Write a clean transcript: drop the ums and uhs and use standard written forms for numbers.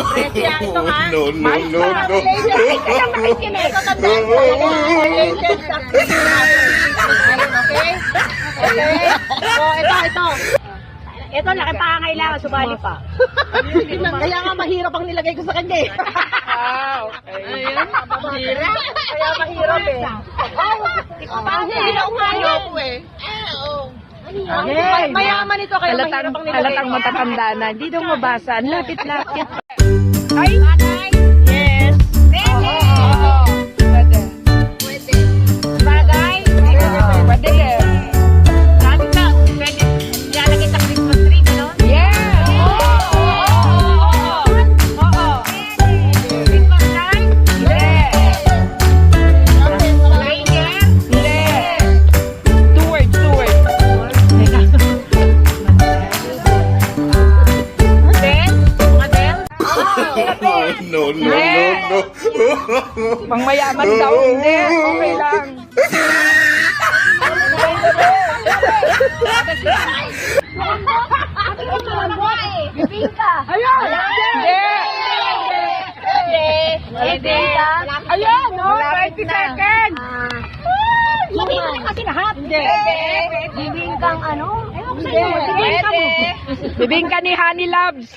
Presya, ito ha. No, no, no, no. Ito lang nakikinig. Ito tandaan ko. Related sa ayun, okay? Okay? So, ito. Ito, laki pa ang kailangan, subali pa. Kaya nga mahirap ang nilagay ko sa kanya eh. Okay. Mahirap? Kaya mahirap eh. Hindi na umayo po eh. Mayaman ito, kaya mahirap ang nilagay Halatang ko. matatanda na. Hindi daw mabasa. Ang lapit-lapit. Ay! Yes. Oo. Pwede. Bagay. Pwede din. Sabi ka, pwede nilalagay sa Christmas tree, gano'n? Yes! Oo. Christmas light? Hindi. Reindeer? Hindi. Two words. Bell? Mga bell? No, no, no, no. Pangmayaman daw. Hindi. Okay lang. Bibingka. Ayun! Hindi. Bibingka. Ayun! No, 20 seconds! Sabihin mo na kasi lahat. Hindi. Bibingkang ano? Ewan ko sa'yo. Bibingka mo. Bibingka ni Honey Loves.